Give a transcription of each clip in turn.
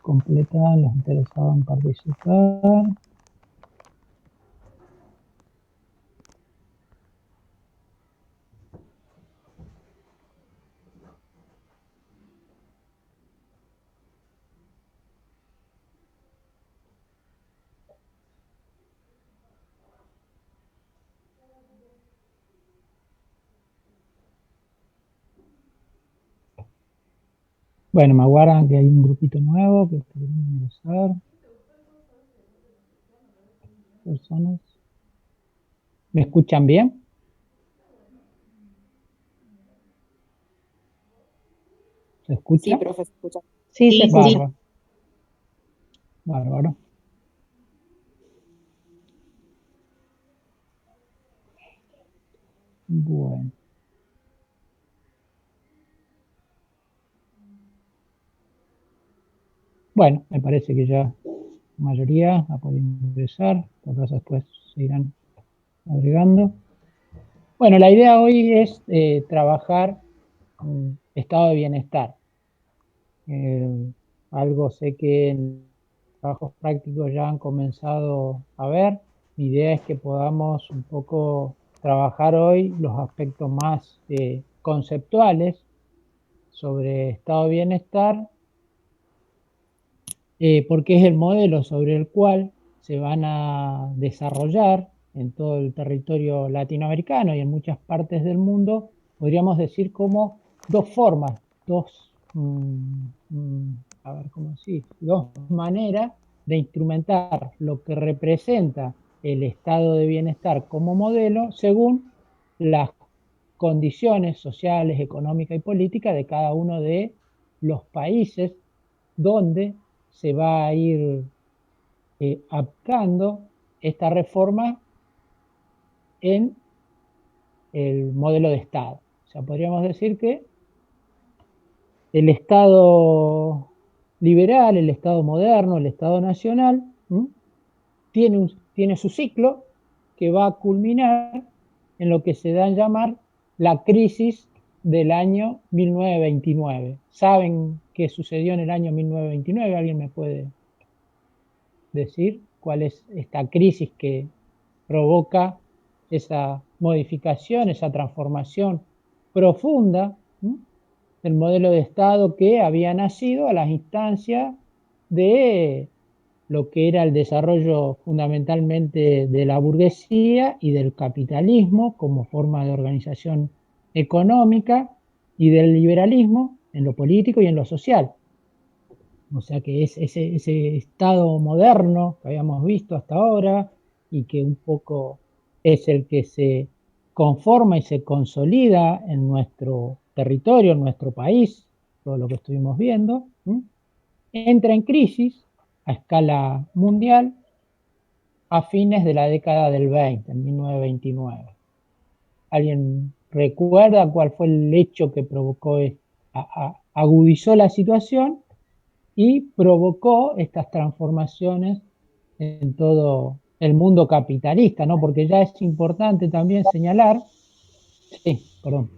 completan los interesados en participar. Bueno, me aguardan que hay un grupito nuevo que quieren ingresar. Personas. ¿Me escuchan bien? ¿Se escucha? Sí, profe, se escucha. Sí, se escucha. Bárbaro. Bárbaro. Bueno. Bueno, me parece que ya la mayoría ha podido ingresar. Por caso después se irán agregando. Bueno, la idea hoy es trabajar con estado de bienestar. Algo sé que en trabajos prácticos ya han comenzado a ver. Mi idea es que podamos un poco trabajar hoy los aspectos más conceptuales sobre estado de bienestar, porque es el modelo sobre el cual se van a desarrollar en todo el territorio latinoamericano y en muchas partes del mundo, podríamos decir como dos formas, a ver cómo decir, dos maneras de instrumentar lo que representa el estado de bienestar como modelo según las condiciones sociales, económicas y políticas de cada uno de los países donde se va a ir aplicando esta reforma en el modelo de Estado. O sea, podríamos decir que el Estado liberal, el Estado moderno, el Estado nacional, tiene su ciclo que va a culminar en lo que se da a llamar la crisis del año 1929. ¿Saben qué sucedió en el año 1929? ¿Alguien me puede decir cuál es esta crisis que provoca esa modificación, esa transformación profunda del modelo de Estado que había nacido a las instancias de lo que era el desarrollo fundamentalmente de la burguesía y del capitalismo como forma de organización económica y del liberalismo en lo político y en lo social? O sea que es ese estado moderno que habíamos visto hasta ahora y que un poco es el que se conforma y se consolida en nuestro territorio, en nuestro país, todo lo que estuvimos viendo, entra en crisis a escala mundial a fines de la década del 20, en 1929. ¿Alguien recuerda cuál fue el hecho que provocó, agudizó la situación y provocó estas transformaciones en todo el mundo capitalista, ¿no? Porque ya es importante también señalar, sí, perdón,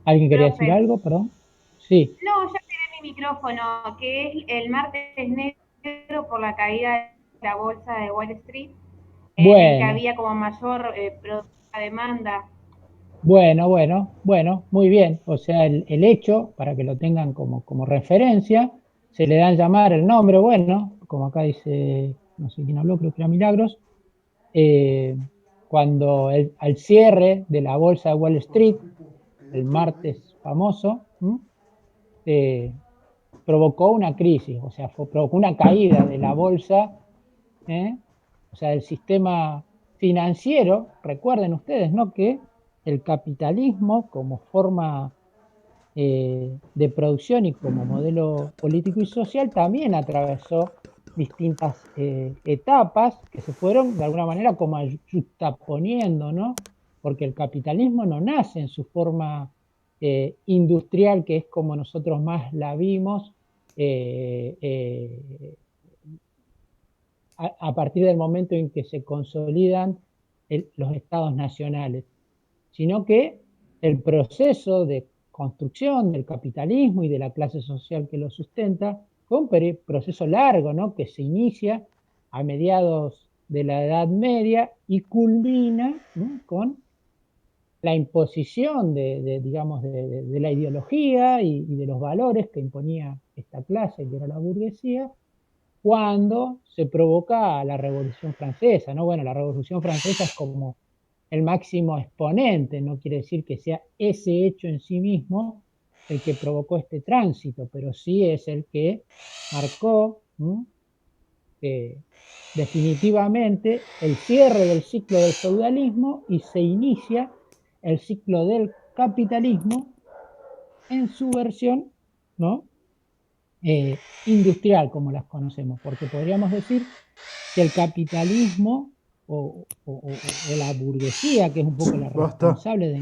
¿alguien quería decir Profe, algo? Perdón. Sí, no, ya activé mi micrófono, que es el martes negro por la caída de la bolsa de Wall Street, en el que bueno, había como mayor demanda. bueno, muy bien. O sea, el hecho, para que lo tengan como referencia, se le da a llamar el nombre, bueno, como acá dice, no sé quién habló, creo que era Milagros, eh, cuando al cierre de la bolsa de Wall Street, el martes famoso, eh, provocó una crisis, o sea, provocó una caída de la bolsa, ¿eh? O sea, del sistema financiero. Recuerden ustedes, ¿no? Que el capitalismo como forma de producción y como modelo político y social también atravesó distintas etapas que se fueron de alguna manera como juxtaponiendo, ¿no? Porque el capitalismo no nace en su forma industrial, que es como nosotros más la vimos, eh, eh, a partir del momento en que se consolidan los estados nacionales, sino que el proceso de construcción del capitalismo y de la clase social que lo sustenta fue un proceso largo, ¿no? Que se inicia a mediados de la Edad Media y culmina, ¿no? Con la imposición digamos, de la ideología y de los valores que imponía esta clase, que era la burguesía, cuando se provoca la Revolución Francesa, ¿no? Bueno, la Revolución Francesa es como el máximo exponente, no quiere decir que sea ese hecho en sí mismo el que provocó este tránsito, pero sí es el que marcó definitivamente el cierre del ciclo del feudalismo y se inicia el ciclo del capitalismo en su versión, ¿no? Industrial, como las conocemos, porque podríamos decir que el capitalismo o la burguesía, que es un poco la responsable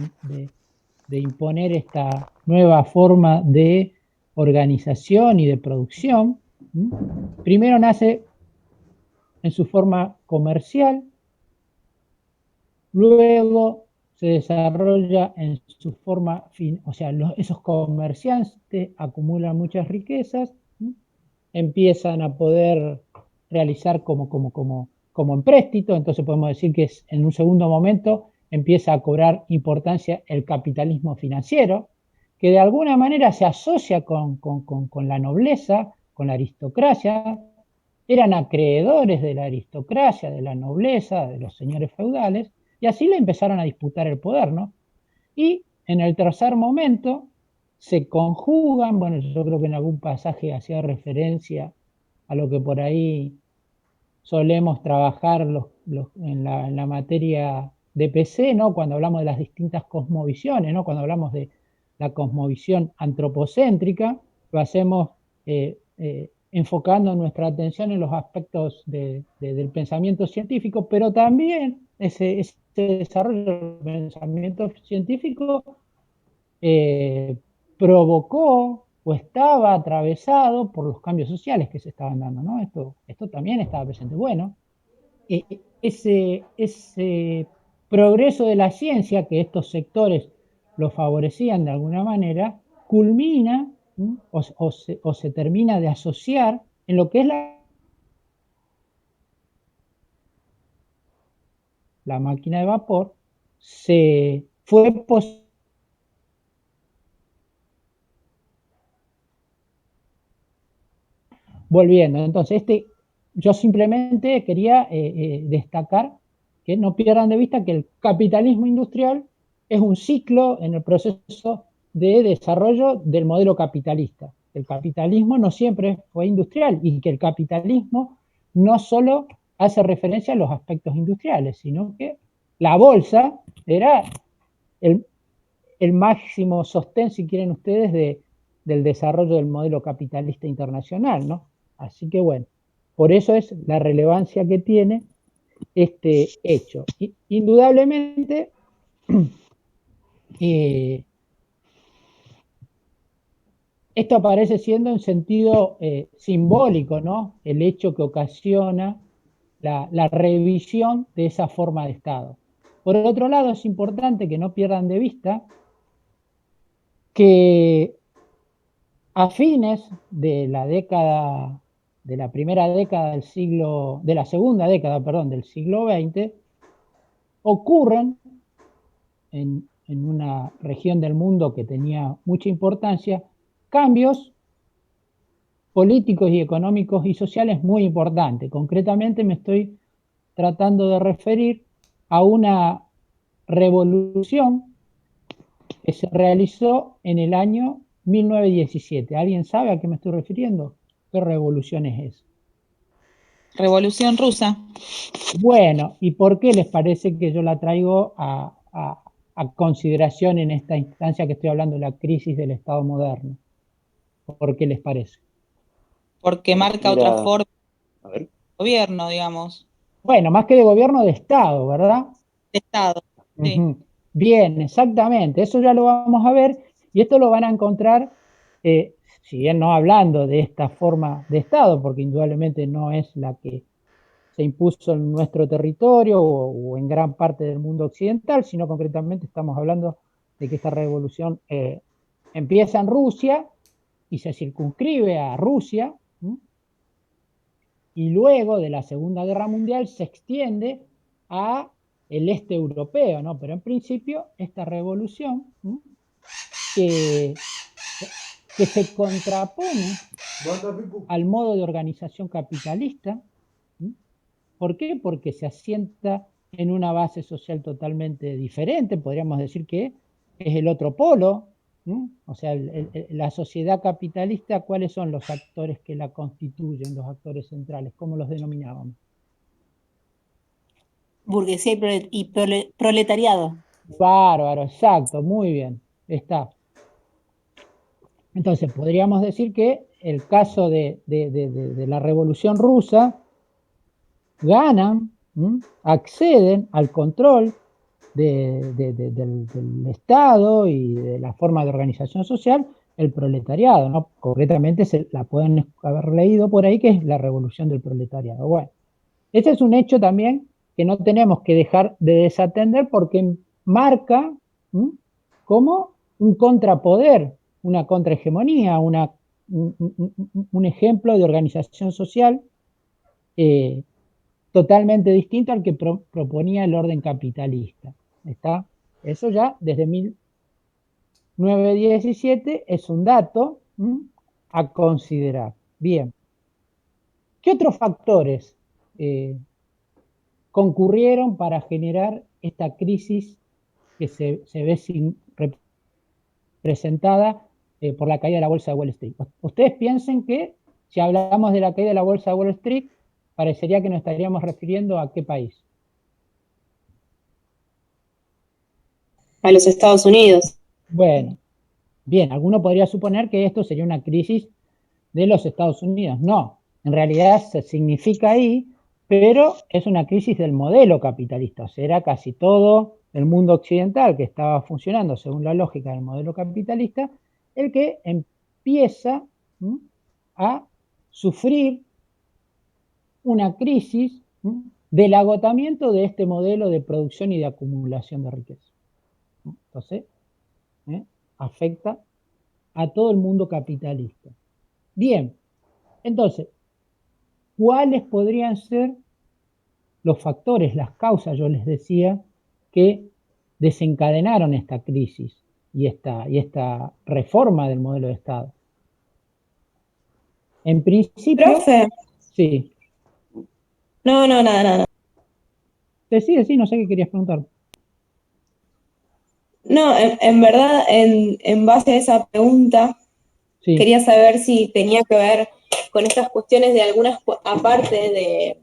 de imponer esta nueva forma de organización y de producción, primero nace en su forma comercial, luego se desarrolla en su forma, o sea, esos comerciantes acumulan muchas riquezas, empiezan a poder realizar como empréstito, entonces podemos decir que en un segundo momento empieza a cobrar importancia el capitalismo financiero, que de alguna manera se asocia con la nobleza, con la aristocracia, eran acreedores de la aristocracia, de la nobleza, de los señores feudales, y así le empezaron a disputar el poder, ¿no? Y en el tercer momento se conjugan, bueno, yo creo que en algún pasaje hacía referencia a lo que por ahí solemos trabajar en la materia de PC, ¿no? Cuando hablamos de las distintas cosmovisiones, ¿no? Cuando hablamos de la cosmovisión antropocéntrica, lo hacemos enfocando nuestra atención en los aspectos del pensamiento científico, pero también ese desarrollo del pensamiento científico provocó o estaba atravesado por los cambios sociales que se estaban dando, ¿no? Esto también estaba presente. Bueno, ese progreso de la ciencia, que estos sectores lo favorecían de alguna manera, culmina o se termina de asociar en lo que es la máquina de vapor, se fue posible. Volviendo, entonces yo simplemente quería destacar que no pierdan de vista que el capitalismo industrial es un ciclo en el proceso de desarrollo del modelo capitalista. El capitalismo no siempre fue industrial y que el capitalismo no solo hace referencia a los aspectos industriales, sino que la bolsa era el máximo sostén, si quieren ustedes, del desarrollo del modelo capitalista internacional, ¿no? Así que bueno, por eso es la relevancia que tiene este hecho. Indudablemente, esto aparece siendo en sentido simbólico, ¿no? El hecho que ocasiona la revisión de esa forma de Estado. Por otro lado, es importante que no pierdan de vista que a fines de la primera década del siglo, de la segunda década, perdón, del siglo XX, ocurren en una región del mundo que tenía mucha importancia, cambios políticos y económicos y sociales muy importantes. Concretamente me estoy tratando de referir a una revolución que se realizó en el año 1917. ¿Alguien sabe a qué me estoy refiriendo? ¿Qué revolución es esa? Revolución Rusa. Bueno, ¿y por qué les parece que yo la traigo a consideración en esta instancia que estoy hablando de la crisis del Estado moderno? ¿Por qué les parece? Porque marca otra forma de gobierno, digamos. Bueno, más que de gobierno, de Estado, ¿verdad? De Estado, sí. Bien, exactamente. Eso ya lo vamos a ver y esto lo van a encontrar, si bien no hablando de esta forma de Estado, porque indudablemente no es la que se impuso en nuestro territorio o en gran parte del mundo occidental, sino concretamente estamos hablando de que esta revolución empieza en Rusia y se circunscribe a Rusia, y luego de la Segunda Guerra Mundial se extiende a el este europeo, ¿no? Pero en principio esta revolución que se contrapone al modo de organización capitalista. ¿Por qué? Porque se asienta en una base social totalmente diferente, podríamos decir que es el otro polo, ¿no? O sea, la sociedad capitalista, ¿cuáles son los actores que la constituyen, los actores centrales? ¿Cómo los denominábamos? Burguesía y proletariado. Bárbaro, exacto, muy bien, está. Entonces, podríamos decir que el caso de la Revolución Rusa, ganan, acceden al control del Estado y de la forma de organización social, el proletariado, ¿no? Concretamente la pueden haber leído por ahí, que es la revolución del proletariado. Bueno, ese es un hecho también que no tenemos que dejar de desatender, porque marca como un contrapoder, una contrahegemonía, un ejemplo de organización social totalmente distinto al que proponía el orden capitalista. ¿Está? Eso ya desde 1917 es un dato a considerar. Bien. ¿Qué otros factores concurrieron para generar esta crisis que se ve representada por la caída de la bolsa de Wall Street? Ustedes piensen que si hablamos de la caída de la bolsa de Wall Street, parecería que nos estaríamos refiriendo a qué país. A los Estados Unidos. Bueno, bien, alguno podría suponer que esto sería una crisis de los Estados Unidos. No, en realidad se significa ahí, pero es una crisis del modelo capitalista. O sea, era casi todo el mundo occidental que estaba funcionando según la lógica del modelo capitalista, el que empieza a sufrir una crisis del agotamiento de este modelo de producción y de acumulación de riqueza. Entonces, afecta a todo el mundo capitalista. Bien, entonces, ¿cuáles podrían ser los factores, las causas, yo les decía, que desencadenaron esta crisis y esta reforma del modelo de Estado? En principio... ¿Profe? Sí. No, nada. Sí, no sé qué querías preguntar. No, en verdad, en base a esa pregunta, sí, quería saber si tenía que ver con estas cuestiones de algunas, aparte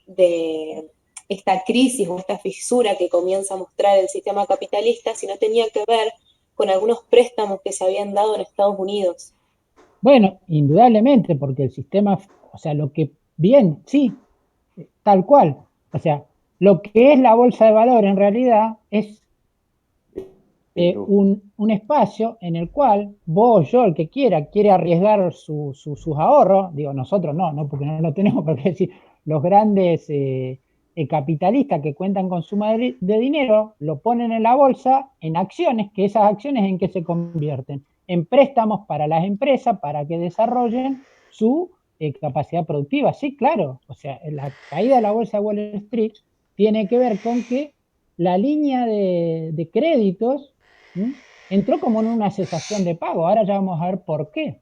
de esta crisis o esta fisura que comienza a mostrar el sistema capitalista, si no tenía que ver con algunos préstamos que se habían dado en Estados Unidos. Bueno, indudablemente, porque el sistema, o sea, lo que, bien, sí, tal cual, o sea, lo que es la bolsa de valores en realidad es un espacio en el cual vos, yo, el que quiere arriesgar sus ahorros, digo, nosotros no, porque no lo tenemos, porque decir, los grandes capitalistas que cuentan con suma de dinero, lo ponen en la bolsa, en acciones, que esas acciones en qué se convierten, en préstamos para las empresas para que desarrollen su capacidad productiva. Sí, claro, o sea, la caída de la bolsa de Wall Street tiene que ver con que la línea de créditos entró como en una cesación de pago. Ahora ya vamos a ver por qué.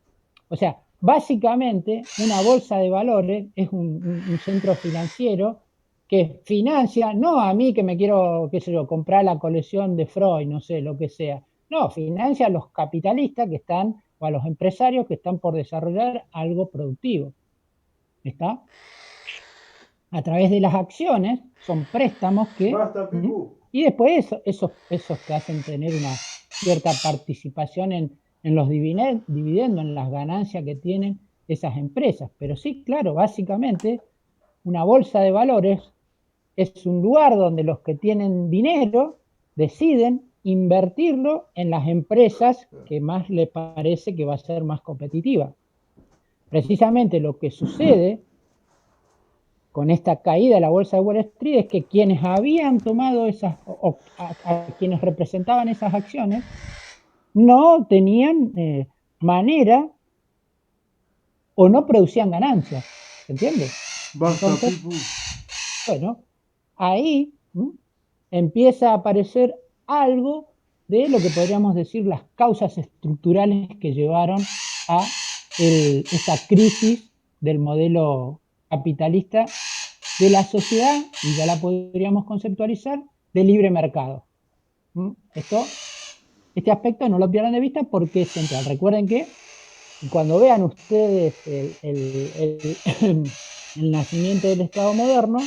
O sea, básicamente una bolsa de valores es un centro financiero que financia, no a mí que me quiero, qué sé yo, comprar la colección de Freud, no sé, lo que sea. No, financia a los capitalistas que están, o a los empresarios que están por desarrollar algo productivo. ¿Está? A través de las acciones, son préstamos que... Y después esos te hacen tener una cierta participación en los dividendos, en las ganancias que tienen esas empresas. Pero sí, claro, básicamente una bolsa de valores es un lugar donde los que tienen dinero deciden invertirlo en las empresas que más les parece que va a ser más competitiva. Precisamente lo que sucede con esta caída de la bolsa de Wall Street es que quienes habían tomado esas, a quienes representaban esas acciones, no tenían manera o no producían ganancias, ¿se entiende? Entonces, bueno, ahí empieza a aparecer algo de lo que podríamos decir las causas estructurales que llevaron a esta crisis del modelo capitalista de la sociedad, y ya la podríamos conceptualizar, de libre mercado. Este aspecto no lo pierdan de vista porque es central. Recuerden que cuando vean ustedes el nacimiento del Estado moderno,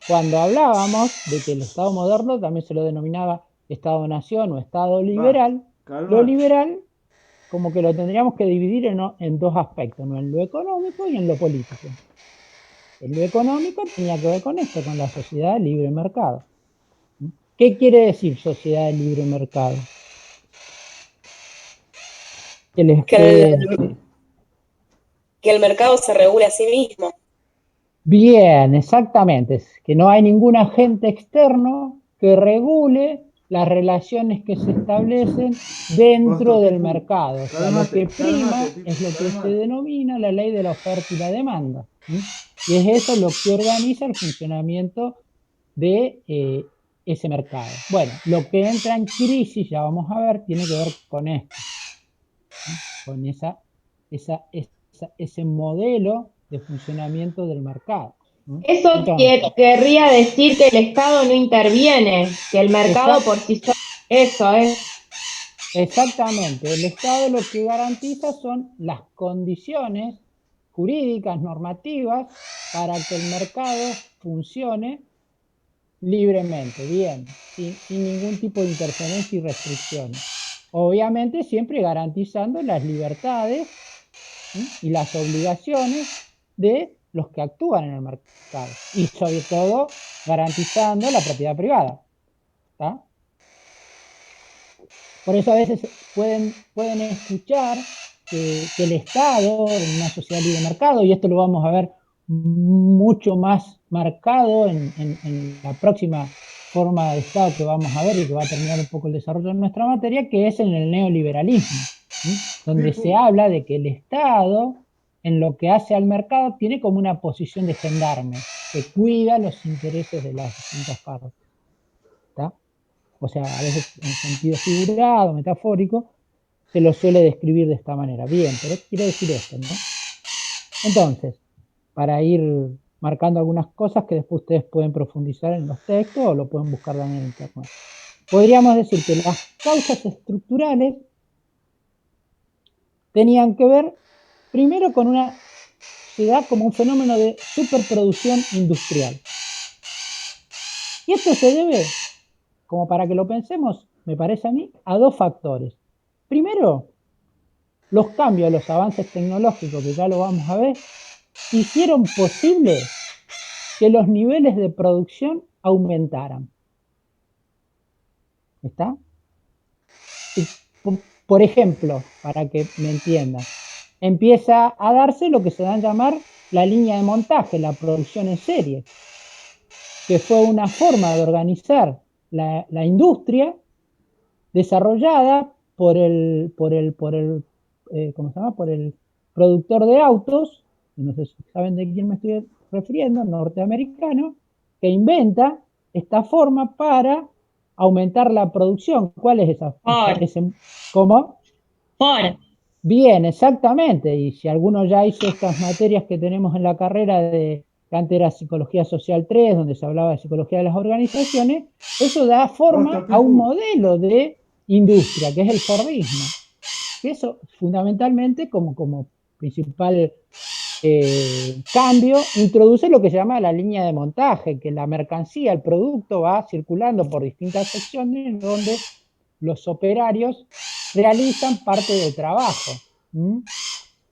cuando hablábamos de que el Estado moderno también se lo denominaba Estado-nación o Estado liberal, lo liberal como que lo tendríamos que dividir en dos aspectos, ¿no? En lo económico y en lo político. En lo económico tenía que ver con esto, con la sociedad de libre mercado. ¿Qué quiere decir sociedad de libre mercado? Que el mercado se regule a sí mismo. Bien, exactamente. Que no hay ningún agente externo que regule las relaciones que se establecen dentro del mercado. O sea, lo que prima es lo que se denomina la ley de la oferta y la demanda. Y es eso lo que organiza el funcionamiento de ese mercado. Bueno, lo que entra en crisis, ya vamos a ver, tiene que ver con esto, con ese modelo de funcionamiento del mercado. Eso querría decir que el Estado no interviene, que el mercado por sí solo, eso es. Exactamente, el Estado lo que garantiza son las condiciones jurídicas, normativas, para que el mercado funcione libremente, bien, sin ningún tipo de interferencia y restricciones. Obviamente siempre garantizando las libertades y las obligaciones de los que actúan en el mercado y sobre todo garantizando la propiedad privada. ¿Tá? Por eso a veces pueden escuchar que el Estado en una sociedad libre de mercado, y esto lo vamos a ver mucho más marcado en la próxima forma de Estado que vamos a ver y que va a terminar un poco el desarrollo de nuestra materia, que es en el neoliberalismo, donde se habla de que el Estado, en lo que hace al mercado, tiene como una posición de gendarme, que cuida los intereses de las distintas partes. ¿Está? O sea, a veces en sentido figurado, metafórico, se lo suele describir de esta manera. Bien, pero quiere decir esto, ¿no? Entonces, para ir marcando algunas cosas que después ustedes pueden profundizar en los textos o lo pueden buscar también en internet. Podríamos decir que las causas estructurales tenían que ver primero con una ciudad como un fenómeno de superproducción industrial. Y esto se debe, como para que lo pensemos, me parece a mí, a dos factores. Primero, los cambios, los avances tecnológicos, que ya lo vamos a ver, hicieron posible que los niveles de producción aumentaran. ¿Está? Y, por ejemplo, para que me entiendan, empieza a darse lo que se da a llamar la línea de montaje, la producción en serie, que fue una forma de organizar la industria desarrollada por el ¿cómo se llama? Por el productor de autos, no sé si saben de quién me estoy refiriendo, norteamericano, que inventa esta forma para aumentar la producción. ¿Cuál es esa? ¿Cómo? Ford. Bien, exactamente. Y si alguno ya hizo estas materias que tenemos en la carrera que antes era Psicología Social 3, donde se hablaba de Psicología de las Organizaciones, eso da forma a un modelo de industria, que es el Fordismo. Que eso, fundamentalmente, como principal cambio, introduce lo que se llama la línea de montaje, que la mercancía, el producto va circulando por distintas secciones donde los operarios realizan parte del trabajo.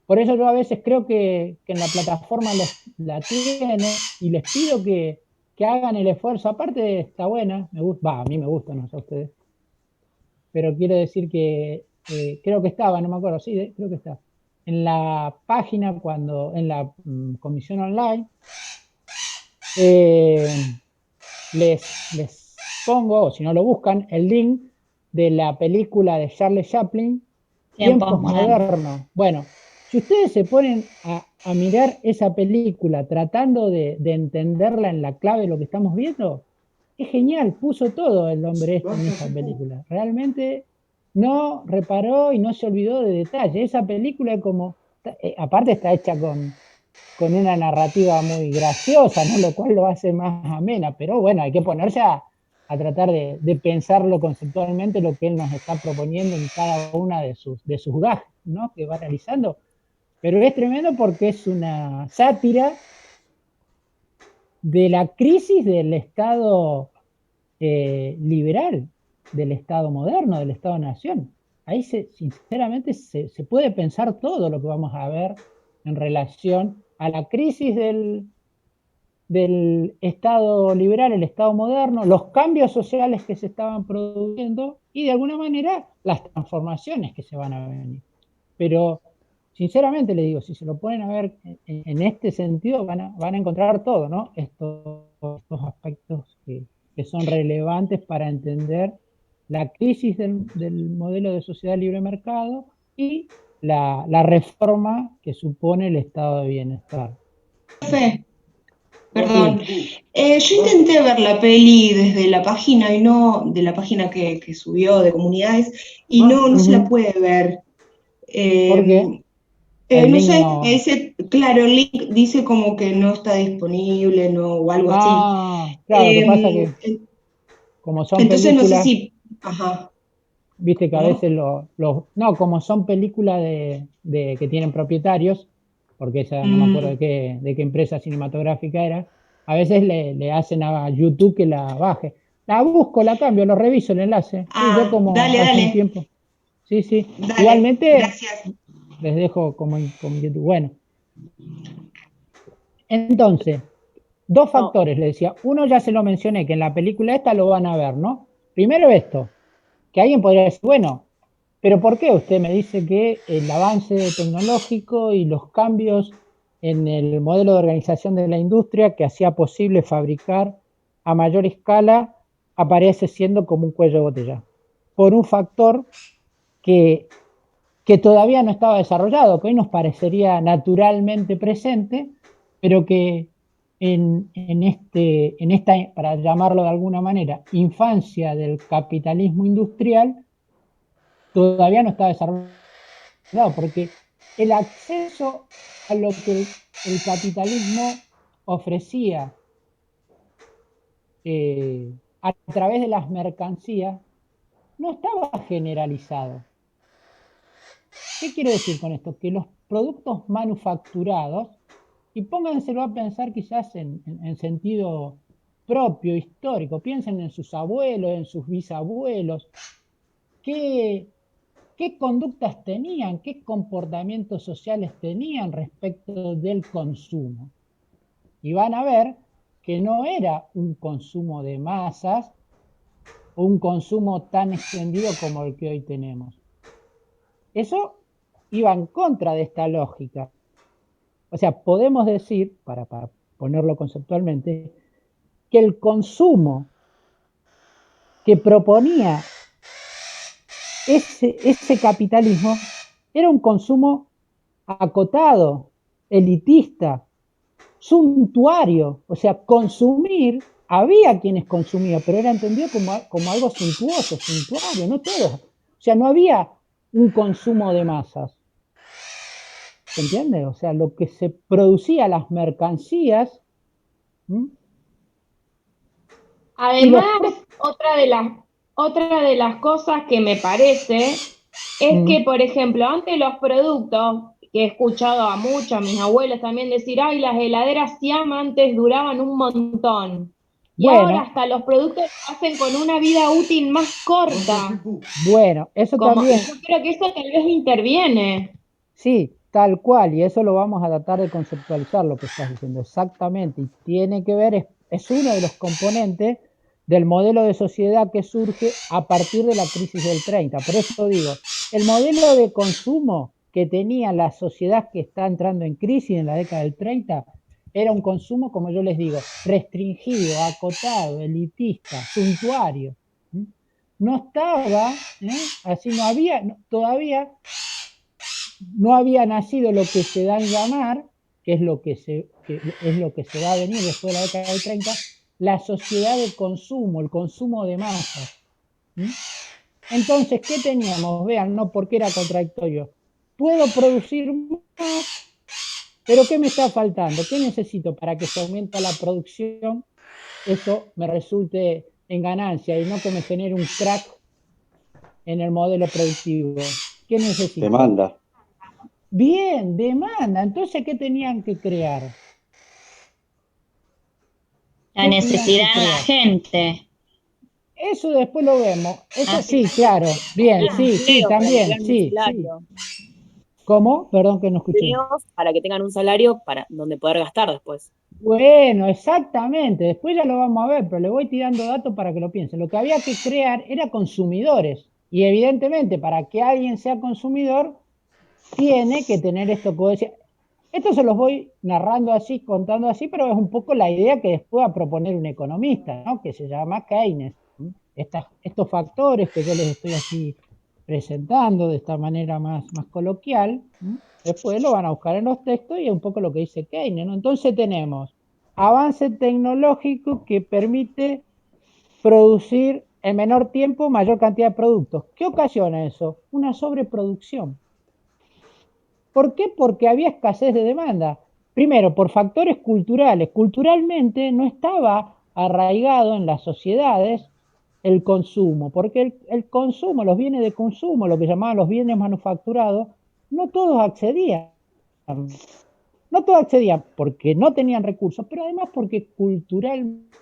Por eso yo a veces creo que en la plataforma la tienen y les pido que hagan el esfuerzo. Aparte está buena, a mí me gusta, no sé a ustedes. Pero quiero decir que creo que estaba, no me acuerdo, sí, creo que está. En la página, en la comisión online, les pongo, o si no lo buscan, el link de la película de Charles Chaplin, Tiempos modernos. Bueno, si ustedes se ponen a mirar esa película tratando de entenderla en la clave de lo que estamos viendo, es genial, puso todo el hombre este en esa película. Realmente no reparó y no se olvidó de detalle. Esa película es como, aparte está hecha con una narrativa muy graciosa, ¿no? Lo cual lo hace más amena, pero bueno, hay que ponerse a tratar de pensarlo conceptualmente, lo que él nos está proponiendo en cada una de sus gags, ¿no? Que va realizando. Pero es tremendo porque es una sátira de la crisis del Estado liberal, del Estado moderno, del Estado-nación. Ahí sinceramente se puede pensar todo lo que vamos a ver en relación a la crisis del Estado liberal, el Estado moderno, los cambios sociales que se estaban produciendo y de alguna manera las transformaciones que se van a venir. Pero sinceramente le digo, si se lo ponen a ver en este sentido, van a encontrar todo, ¿no? Estos aspectos que son relevantes para entender la crisis del modelo de sociedad libre mercado y la reforma que supone el estado de bienestar. Perdón, yo intenté ver la peli desde la página y no, de la página que subió de comunidades, y no se la puede ver. ¿Por qué? No sé, me dice, claro, el link dice como que no está disponible, no, o algo así. Claro, lo que pasa que como son entonces películas, no sé si, ajá. Viste que a veces no, como son películas que tienen propietarios, porque esa no me acuerdo de qué empresa cinematográfica era, a veces le hacen a YouTube que la baje. La busco, la cambio, lo reviso el enlace. Sí, yo como hace un tiempo. Sí. Dale, Igualmente, gracias. les dejo como YouTube. Bueno. Entonces, dos factores, le decía. Uno ya se lo mencioné, que en la película esta lo van a ver, ¿no? Primero esto, que alguien podría decir, bueno, pero ¿por qué usted me dice que el avance tecnológico y los cambios en el modelo de organización de la industria que hacía posible fabricar a mayor escala aparece siendo como un cuello de botella? Por un factor que todavía no estaba desarrollado, que hoy nos parecería naturalmente presente, pero que en esta, para llamarlo de alguna manera, infancia del capitalismo industrial, todavía no está desarrollado, porque el acceso a lo que el capitalismo ofrecía a través de las mercancías no estaba generalizado. ¿Qué quiero decir con esto? Que los productos manufacturados, y pónganselo a pensar quizás en sentido propio, histórico, piensen en sus abuelos, en sus bisabuelos, ¿qué conductas tenían, qué comportamientos sociales tenían respecto del consumo? Y van a ver que no era un consumo de masas o un consumo tan extendido como el que hoy tenemos. Eso iba en contra de esta lógica. O sea, podemos decir, para ponerlo conceptualmente, que el consumo que proponía ese capitalismo era un consumo acotado, elitista, suntuario. O sea, consumir, había quienes consumían, pero era entendido como algo suntuoso, suntuario, no todo. O sea, no había un consumo de masas. ¿Se entiende? O sea, lo que se producía, las mercancías. Además, otra de las cosas que me parece es que, por ejemplo, antes los productos, que he escuchado a mis abuelos también decir, ay, las heladeras Siam antes duraban un montón. Y ahora hasta los productos se hacen con una vida útil más corta. Bueno, eso también. Yo creo que eso tal vez interviene. Sí, tal cual, y eso lo vamos a tratar de conceptualizar, lo que estás diciendo, exactamente, y tiene que ver, es uno de los componentes del modelo de sociedad que surge a partir de la crisis del 30. Por eso digo, el modelo de consumo que tenía la sociedad que está entrando en crisis en la década del 30 era un consumo, como yo les digo, restringido, acotado, elitista, suntuario. no estaba, así no había, todavía no había nacido lo que se da en llamar, que es lo que se va a venir después de la década del 30, la sociedad de consumo, el consumo de masas. Entonces, ¿qué teníamos? Vean, no, porque era contradictorio. Puedo producir más, pero ¿qué me está faltando? ¿Qué necesito para que se aumente la producción? Eso me resulte en ganancia y no que me genere un crack en el modelo productivo. ¿Qué necesito? Demanda. Bien, demanda. Entonces, ¿qué tenían que crear? La necesidad de la gente. Eso después lo vemos. Eso sí, claro. Bien, sí, también, sí. ¿Cómo? Perdón que no escuché. Para que tengan un salario para donde poder gastar después. Bueno, exactamente. Después ya lo vamos a ver, pero le voy tirando datos para que lo piensen. Lo que había que crear era consumidores. Y evidentemente, para que alguien sea consumidor, tiene que tener esto que vos decías. Esto se los voy narrando así, contando así, pero es un poco la idea que después va a proponer un economista, ¿no? Que se llama Keynes. Estos factores que yo les estoy así presentando de esta manera más coloquial, después lo van a buscar en los textos y es un poco lo que dice Keynes, ¿no? Entonces tenemos avance tecnológico que permite producir en menor tiempo mayor cantidad de productos. ¿Qué ocasiona eso? Una sobreproducción. ¿Por qué? Porque había escasez de demanda. Primero, por factores culturales. Culturalmente no estaba arraigado en las sociedades el consumo, porque el consumo, los bienes de consumo, lo que llamaban los bienes manufacturados, no todos accedían. No todos accedían porque no tenían recursos, pero además porque culturalmente,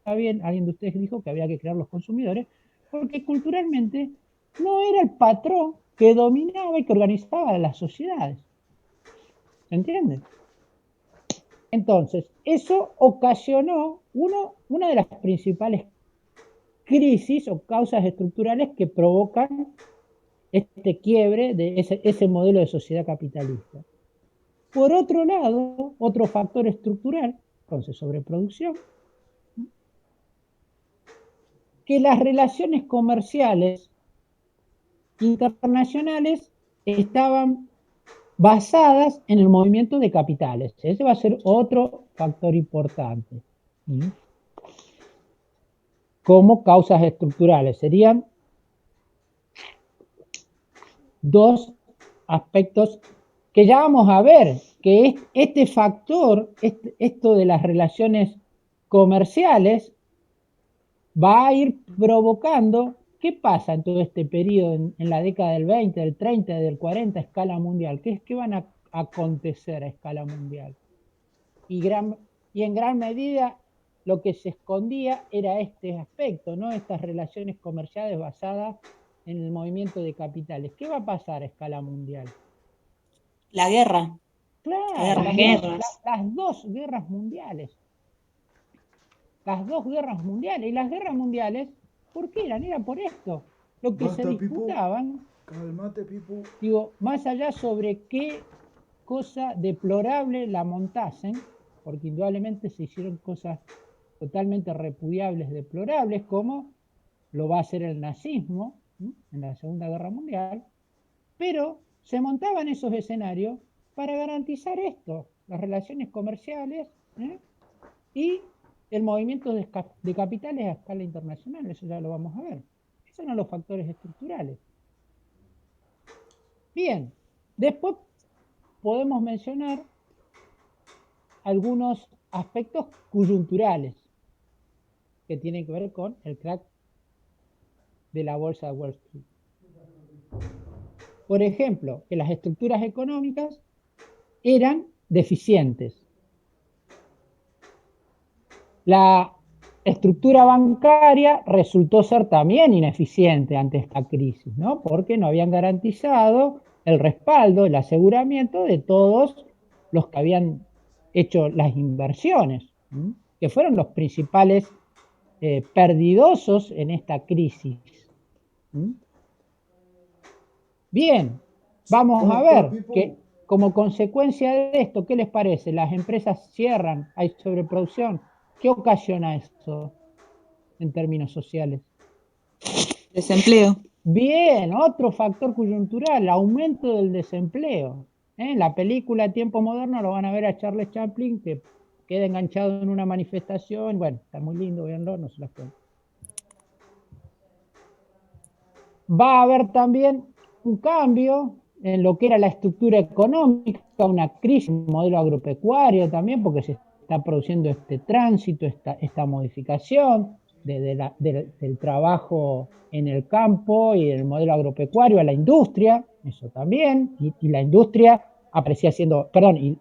alguien de ustedes dijo que había que crear los consumidores, porque culturalmente no era el patrón que dominaba y que organizaba las sociedades. ¿Se entiende? Entonces, eso ocasionó una de las principales crisis o causas estructurales que provocan este quiebre de ese modelo de sociedad capitalista. Por otro lado, otro factor estructural, entonces sobreproducción, que las relaciones comerciales internacionales estaban basadas en el movimiento de capitales. Ese va a ser otro factor importante. Como causas estructurales. Serían dos aspectos que ya vamos a ver, que este factor, esto de las relaciones comerciales, va a ir provocando. ¿Qué pasa en todo este periodo, en la década del 20, del 30, del 40 a escala mundial? ¿Qué van a acontecer a escala mundial? Y en gran medida lo que se escondía era este aspecto, ¿no? Estas relaciones comerciales basadas en el movimiento de capitales. ¿Qué va a pasar a escala mundial? La guerra. Claro, las dos guerras mundiales. Las dos guerras mundiales. Y las guerras mundiales, ¿por qué eran? Era por esto. Lo que se disputaban, Calmate, Pipo. Digo, más allá sobre qué cosa deplorable la montasen, porque indudablemente se hicieron cosas totalmente repudiables, deplorables, como lo va a hacer el nazismo en la Segunda Guerra Mundial, pero se montaban esos escenarios para garantizar esto, las relaciones comerciales y el movimiento de capitales a escala internacional. Eso ya lo vamos a ver. Esos son los factores estructurales. Bien, después podemos mencionar algunos aspectos coyunturales que tienen que ver con el crack de la bolsa de Wall Street. Por ejemplo, que las estructuras económicas eran deficientes. La estructura bancaria resultó ser también ineficiente ante esta crisis, ¿no? Porque no habían garantizado el respaldo, el aseguramiento de todos los que habían hecho las inversiones, que fueron los principales perdidosos en esta crisis. Bien, vamos a ver que como consecuencia de esto, ¿qué les parece? Las empresas cierran, hay sobreproducción. ¿Qué ocasiona eso en términos sociales? Desempleo. Bien, otro factor coyuntural, aumento del desempleo. En la película Tiempo Moderno lo van a ver a Charles Chaplin, que queda enganchado en una manifestación. Bueno, está muy lindo, véanlo, no se las cuento. Va a haber también un cambio en lo que era la estructura económica, una crisis en el modelo agropecuario también, porque se está produciendo este tránsito, esta modificación del trabajo en el campo y el modelo agropecuario a la industria, eso también, y la industria aparecía siendo, perdón, y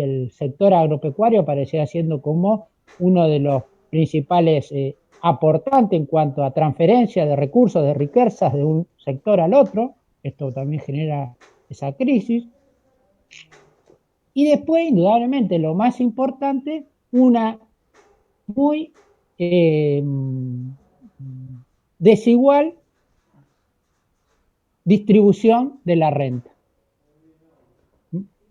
el sector agropecuario aparecía siendo como uno de los principales aportante en cuanto a transferencia de recursos, de riquezas de un sector al otro. Esto también genera esa crisis. Y después, indudablemente, lo más importante, una muy desigual distribución de la renta.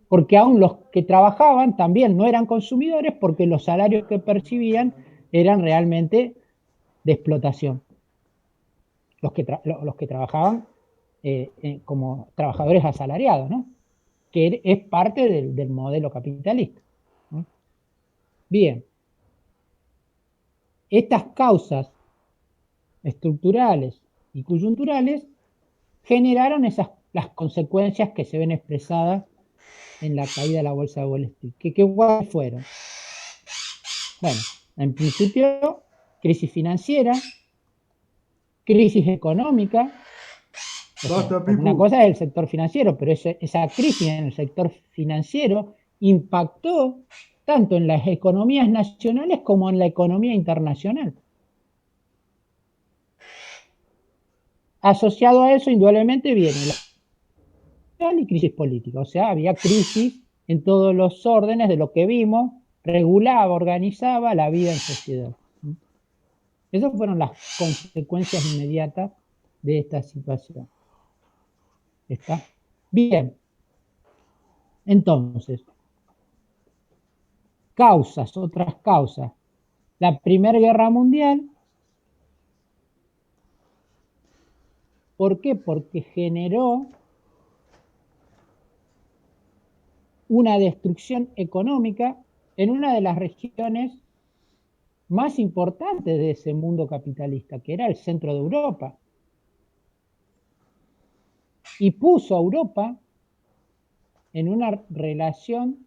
Porque aún los que trabajaban también no eran consumidores, porque los salarios que percibían eran realmente de explotación. Los que trabajaban como trabajadores asalariados, ¿no? Que es parte del modelo capitalista, ¿no? Bien, estas causas estructurales y coyunturales generaron las consecuencias que se ven expresadas en la caída de la bolsa de Wall Street. ¿Cuáles fueron? Bueno, en principio, crisis financiera, crisis económica. Una cosa es el sector financiero, pero esa crisis en el sector financiero impactó tanto en las economías nacionales como en la economía internacional. Asociado a eso, indudablemente, viene la crisis política. O sea, había crisis en todos los órdenes de lo que vimos, regulaba, organizaba la vida en sociedad. Esas fueron las consecuencias inmediatas de esta situación. ¿Está? Bien. Entonces, otras causas. La Primera Guerra Mundial. ¿Por qué? Porque generó una destrucción económica en una de las regiones más importantes de ese mundo capitalista, que era el centro de Europa. Y puso a Europa en una relación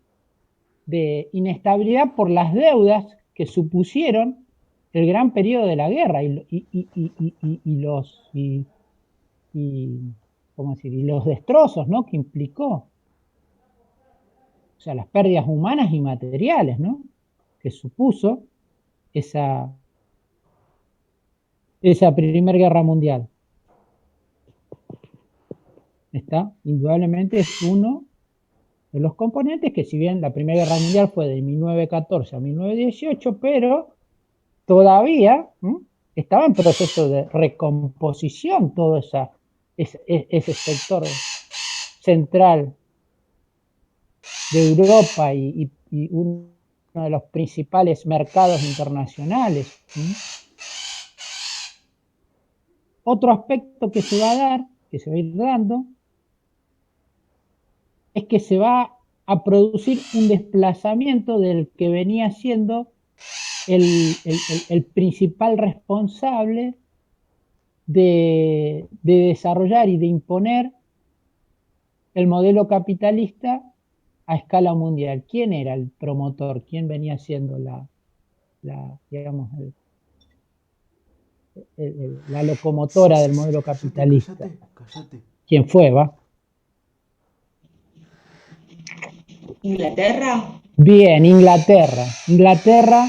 de inestabilidad por las deudas que supusieron el gran periodo de la guerra y los destrozos, ¿no?, que implicó. O sea, las pérdidas humanas y materiales, ¿no?, que supuso esa Primera Guerra Mundial. Indudablemente es uno de los componentes que, si bien la Primera Guerra Mundial fue de 1914 a 1918, pero todavía estaba en proceso de recomposición todo ese sector central de Europa y uno de los principales mercados internacionales. Otro aspecto que se va a dar, que se va a ir dando, es que se va a producir un desplazamiento del que venía siendo el principal responsable de desarrollar y de imponer el modelo capitalista a escala mundial. ¿Quién era el promotor? ¿Quién venía siendo digamos, la locomotora del modelo capitalista? Cállate. ¿Quién fue, va? ¿Inglaterra? Bien, Inglaterra. Inglaterra,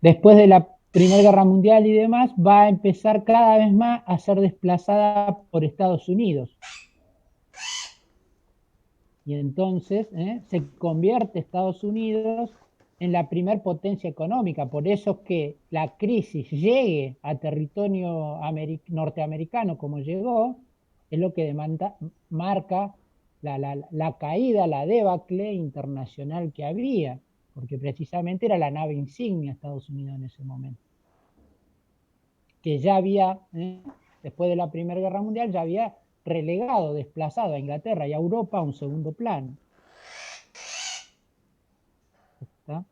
después de la Primera Guerra Mundial y demás, va a empezar cada vez más a ser desplazada por Estados Unidos. Y entonces se convierte Estados Unidos en la primer potencia económica. Por eso es que la crisis llegue a territorio norteamericano como llegó, es lo que marca la caída, la debacle internacional que había, porque precisamente era la nave insignia de Estados Unidos en ese momento. que ya había, después de la Primera Guerra Mundial, ya había relegado, desplazado a Inglaterra y a Europa a un segundo plano. ¿Está?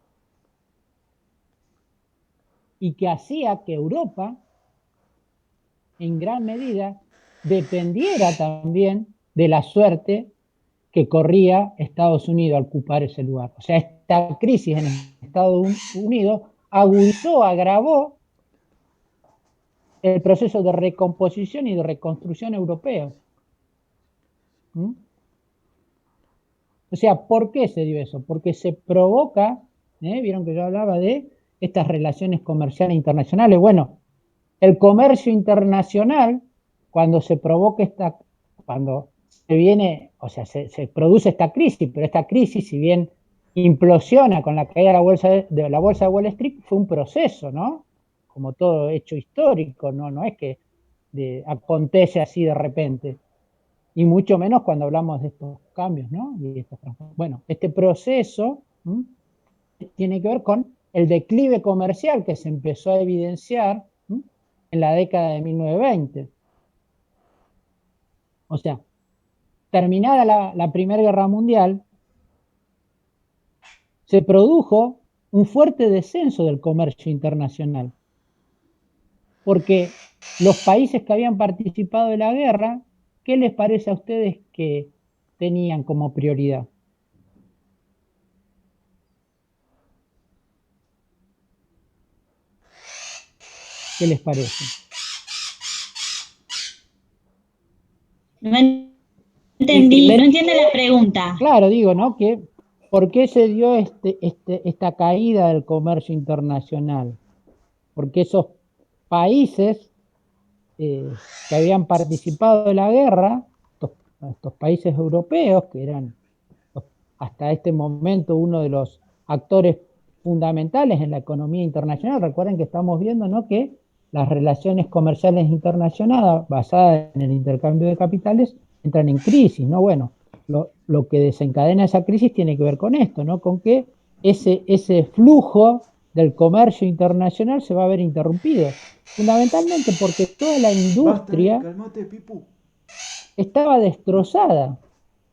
Y que hacía que Europa, en gran medida, dependiera también de la suerte que corría Estados Unidos al ocupar ese lugar. O sea, esta crisis en Estados Unidos agudizó, agravó el proceso de recomposición y de reconstrucción europeo. ¿Mm? O sea, ¿por qué se dio eso? Porque se provoca, vieron que yo hablaba de estas relaciones comerciales internacionales. Bueno, el comercio internacional, cuando se provoca cuando se viene, o sea, se produce esta crisis, pero esta crisis, si bien implosiona con la caída de la bolsa de Wall Street, fue un proceso, ¿no? Como todo hecho histórico, no es que acontece así de repente. Y mucho menos cuando hablamos de estos cambios, ¿no? Bueno, este proceso tiene que ver con el declive comercial que se empezó a evidenciar en la década de 1920. O sea, terminada la Primera Guerra Mundial, se produjo un fuerte descenso del comercio internacional, porque los países que habían participado de la guerra, ¿qué les parece a ustedes que tenían como prioridad? ¿Qué les parece? No entendí, no entiendo la pregunta. Claro, digo, ¿no? ¿Por qué se dio esta caída del comercio internacional? Porque esos países que habían participado de la guerra, estos países europeos, que eran hasta este momento uno de los actores fundamentales en la economía internacional, recuerden que estamos viendo, ¿no?, que las relaciones comerciales internacionales basadas en el intercambio de capitales entran en crisis, ¿no? Bueno, lo que desencadena esa crisis tiene que ver con esto, ¿no? Con que ese flujo del comercio internacional se va a ver interrumpido, fundamentalmente porque toda la industria estaba destrozada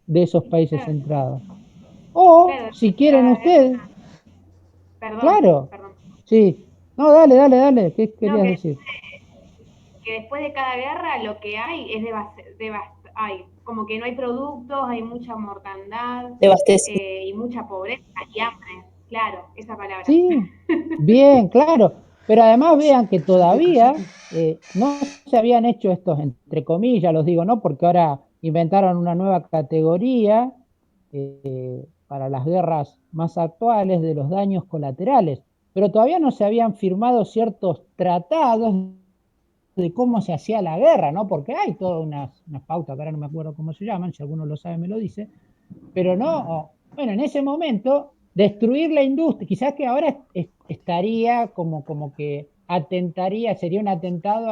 de esos países centrados. O, si quieren ustedes, claro, sí, no, dale, ¿qué querías decir? Que después de cada guerra lo que hay es como que no hay productos, hay mucha mortandad y mucha pobreza y hambre, claro, esa palabra. Sí, bien, claro, pero además vean que todavía no se habían hecho estos, entre comillas, los digo, ¿no? Porque ahora inventaron una nueva categoría para las guerras más actuales de los daños colaterales, pero todavía no se habían firmado ciertos tratados de cómo se hacía la guerra, ¿no? Porque hay todas unas pautas, que ahora no me acuerdo cómo se llaman, si alguno lo sabe me lo dice, pero no, bueno, en ese momento, destruir la industria, quizás que ahora estaría como que atentaría, sería un atentado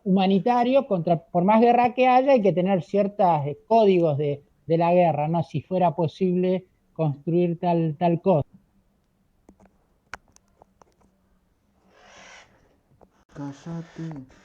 humanitario por más guerra que haya, hay que tener ciertos códigos de la guerra, ¿no? Si fuera posible construir tal cosa. Cállate.